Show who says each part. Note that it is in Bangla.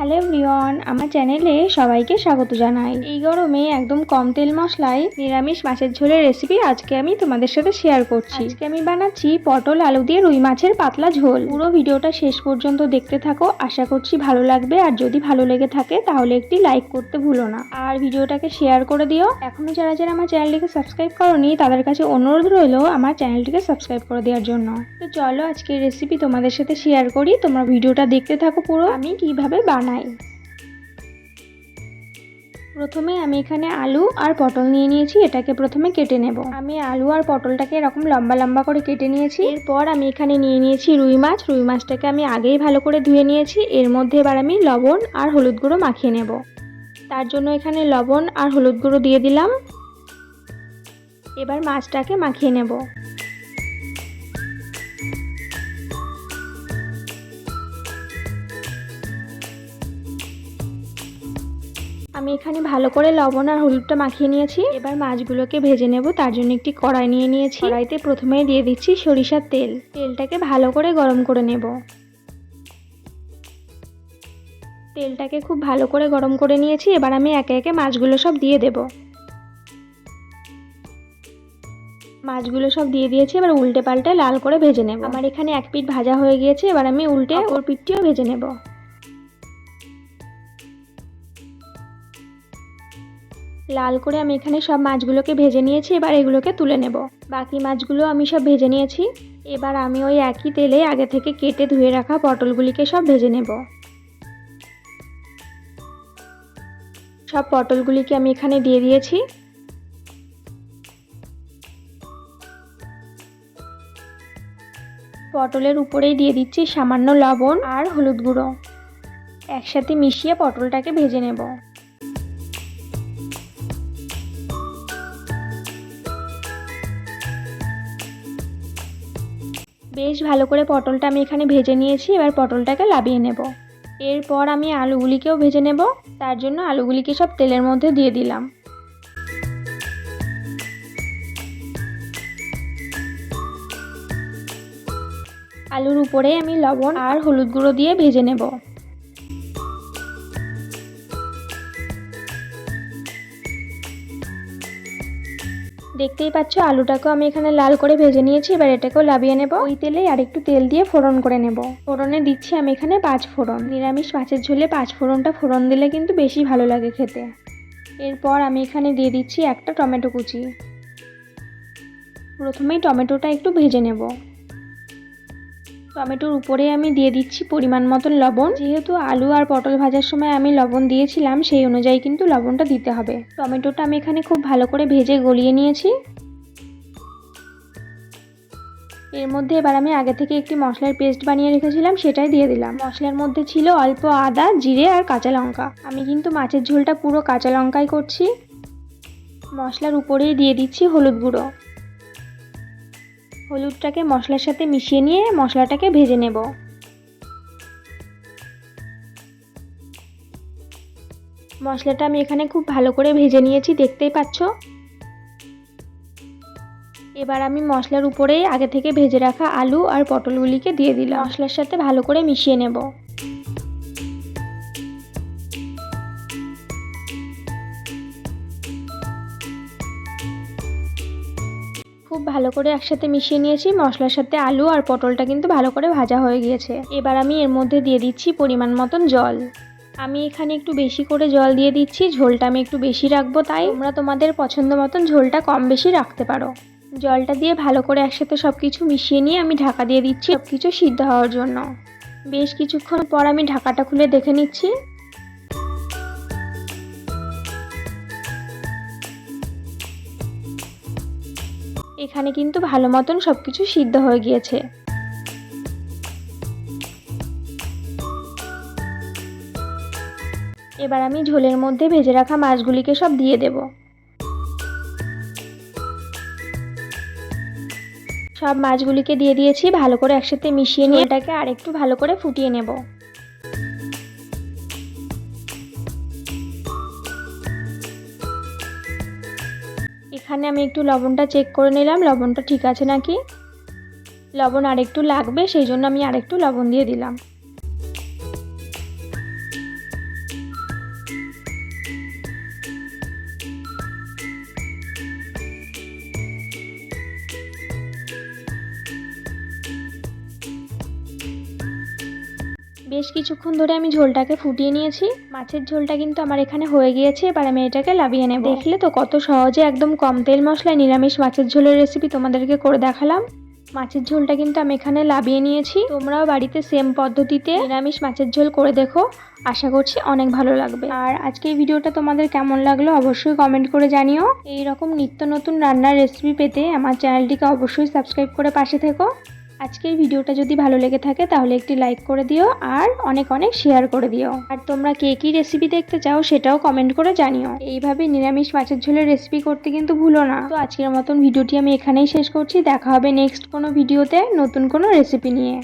Speaker 1: হ্যালো এভরিওয়ান, আমার চ্যানেলে সবাইকে স্বাগত জানাই। এই গরমে একদম কম তেল মশলায় নিরামিষ মাছের ঝোলের রেসিপি আজকে আমি তোমাদের সাথে শেয়ার করছি। আজকে আমি বানাচ্ছি পটল আলু দিয়ে রুই মাছের পাতলা ঝোল। পুরো ভিডিওটা শেষ পর্যন্ত দেখতে থাকো, আশা করছি ভালো লাগবে। আর যদি ভালো লেগে থাকে তাহলে একটি লাইক করতে ভুলো না, আর ভিডিওটাকে শেয়ার করে দিও। এখনো যারা যারা আমার চ্যানেলটিকে সাবস্ক্রাইব করোনি তাদের কাছে অনুরোধ রইল আমার চ্যানেলটিকে সাবস্ক্রাইব করে দেওয়ার জন্য। তো চলো আজকের রেসিপি তোমাদের সাথে শেয়ার করি, তোমরা ভিডিওটা দেখতে থাকো পুরো আমি কিভাবে বানাই। প্রথমে আমি এখানে আলু আর পটল নিয়ে নিয়েছি, এটাকে প্রথমে কেটে নেব। আমি আলু আর পটলটাকে এরকম লম্বা লম্বা করে কেটে নিয়েছি। এরপর আমি এখানে নিয়ে নিয়েছি রুই মাছ। রুই মাছটাকে আমি আগেই ভালো করে ধুয়ে নিয়েছি। এর মধ্যে এবার আমি লবণ আর হলুদ গুঁড়ো মাখিয়ে নেব। তার জন্য এখানে লবণ আর হলুদ গুঁড়ো দিয়ে দিলাম। এবার মাছটাকে মাখিয়ে নেব। আমি এখানে ভালো করে লবণ আর হলুদটা মাখিয়ে নিয়েছি। এবার মাছগুলোকে ভেজে নেব। তার জন্য একটি কড়াই নিয়ে নিয়েছি। কড়াইতে প্রথমে দিয়ে দিচ্ছি সরিষার তেল। তেলটাকে ভালো করে গরম করে নেব। তেলটাকে খুব ভালো করে গরম করে নিয়েছি। এবার আমি একে একে মাছগুলো সব দিয়ে দেব। মাছগুলো সব দিয়ে দিয়েছি। এবার উল্টে পাল্টে লাল করে ভেজে নেব। আমার এখানে এক পিঠ ভাজা হয়ে গিয়েছে। এবার আমি উল্টে অপর পিঠটিও ভেজে নেব। লাল করে আমি এখানে সব মাছগুলোকে ভেজে নিয়েছি। এবার এগুলোকে তুলে নেব। বাকি মাছগুলো আমি সব ভেজে নিয়েছি। এবার আমি ওই একই তেলে আগে থেকে কেটে ধুয়ে রাখা পটলগুলিকে সব ভেজে নেব। সব পটলগুলিকে আমি এখানে দিয়ে দিয়েছি। পটলের উপরেই দিয়ে দিচ্ছি সামান্য লবণ আর হলুদ গুঁড়ো। একসাথে মিশিয়ে পটলটাকে ভেজে নেব। বেশ ভালো করে পটলটা আমি এখানে ভেজে নিয়েছি। এবার পটলটাকে নামিয়ে নেব। এরপর আমি আলুগুলিকেও ভেজে নেব। তার জন্য আলুগুলিকে সব তেলের মধ্যে দিয়ে দিলাম। আলুর উপরে আমি লবণ আর হলুদ গুঁড়ো দিয়ে ভেজে নেব। দেখতেই পাচ্ছ আলুটাকেও আমি এখানে লাল করে ভেজে নিয়েছি। এবার এটাকেও নামিয়ে নেব। ওই তেলে আর একটু তেল দিয়ে ফোড়ন করে নেব। ফোড়নে দিচ্ছি আমি এখানে 5 ফোড়ন। নিরামিষ মাছের ঝোলে 5 ফোড়নটা ফোড়ন দিলে কিন্তু বেশি ভালো লাগে খেতে। এরপর আমি এখানে দিয়ে দিচ্ছি একটা টমেটো কুচি। প্রথমেই টমেটোটা একটু ভেজে নেব। টমেটোর উপরে আমি দিয়ে দিচ্ছি পরিমাণ মতন লবণ। যেহেতু আলু আর পটল ভাজার সময় আমি লবণ দিয়েছিলাম, সেই অনুযায়ী কিন্তু লবণটা দিতে হবে। টমেটোটা আমি এখানে খুব ভালো করে ভেজে গলিয়ে নিয়েছি। এর মধ্যে এবার আমি আগে থেকে একটি মশলার পেস্ট বানিয়ে রেখেছিলাম, সেটাই দিয়ে দিলাম। মশলার মধ্যে ছিল অল্প আদা, জিরে আর কাঁচা লঙ্কা। আমি কিন্তু মাছের ঝোলটা পুরো কাঁচা লঙ্কাই করছি। মশলার উপরেই দিয়ে দিচ্ছি হলুদ গুঁড়ো। হলুদটাকে মশলার সাথে মিশিয়ে নিয়ে মশলাটাকে ভেজে নেব। মশলাটা আমি এখানে খুব ভালো করে ভেজে নিয়েছি, দেখতেই পাচ্ছ। এবার আমি মশলার উপরে আগে থেকে ভেজে রাখা আলু আর পটলগুলিকে দিয়ে দিলাম। মশলার সাথে ভালো করে মিশিয়ে নেব। খুব ভালো করে একসাথে মিশিয়ে নিয়েছি। মশলার সাথে আলু আর পটলটা কিন্তু ভালো করে ভাজা হয়ে গিয়েছে। এবার আমি এর মধ্যে দিয়ে দিচ্ছি পরিমাণ মতন জল। আমি এখানে একটু বেশি করে জল দিয়ে দিচ্ছি। ঝোলটা আমি একটু বেশি রাখবো, তাই তোমরা তোমাদের পছন্দ মতন ঝোলটা কম বেশি রাখতে পারো। জলটা দিয়ে ভালো করে একসাথে সব কিছু মিশিয়ে নিয়ে আমি ঢাকা দিয়ে দিচ্ছি সব কিছু সিদ্ধ হওয়ার জন্য। বেশ কিছুক্ষণ পর আমি ঢাকাটা খুলে দেখে নিচ্ছি। এখানে কিন্তু ভালো মতন সব কিছু সিদ্ধ হয়ে গিয়েছে। এবার আমি ঝোলের মধ্যে ভেজে রাখা মাছগুলিকে সব দিয়ে দেব। সব মাছগুলিকে দিয়ে দিয়েছি। ভালো করে একসাথে মিশিয়ে নিয়ে এটাকে আর একটু ভালো করে ফুটিয়ে নেব। এখানে আমি একটু লবণটা চেক করে নিলাম, লবণটা ঠিক আছে নাকি। লবণ আরেকটু লাগবে, সেই জন্য আমি আরেকটু লবণ দিয়ে দিলাম। বেশ কিছুক্ষণ ধরে আমি ঝোলটাকে ফুটিয়ে নিয়েছি। মাছের ঝোলটা কিন্তু আমার এখানে হয়ে গিয়েছে। এবার আমি এটাকে নামিয়ে নেব। দেখলে তো কত সহজে একদম কম তেল মশলায় নিরামিষ মাছের ঝোলের রেসিপি তোমাদেরকে করে দেখালাম। মাছের ঝোলটা কিন্তু আমি এখানে নামিয়ে নিয়েছি। তোমরাও বাড়িতে সেম পদ্ধতিতে নিরামিষ মাছের ঝোল করে দেখো, আশা করছি অনেক ভালো লাগবে। আর আজকের ভিডিওটা তোমাদের কেমন লাগলো অবশ্যই কমেন্ট করে জানিও। এই রকম নিত্য নতুন রান্নার রেসিপি পেতে আমার চ্যানেলটিকে অবশ্যই সাবস্ক্রাইব করে পাশে থেকো। আজকের ভিডিওটা যদি ভালো লেগে থাকে তাহলে একটি লাইক করে দিও আর অনেক অনেক শেয়ার করে দিও। আর তোমরা কে কী রেসিপি দেখতে চাও সেটাও কমেন্ট করে জানিও। এইভাবে নিরামিষ মাছের ঝোলের রেসিপি করতে কিন্তু ভুলো না। তো আজকের মতন ভিডিওটি আমি এখানেই শেষ করছি। দেখা হবে নেক্সট কোনো ভিডিওতে নতুন কোনো রেসিপি নিয়ে।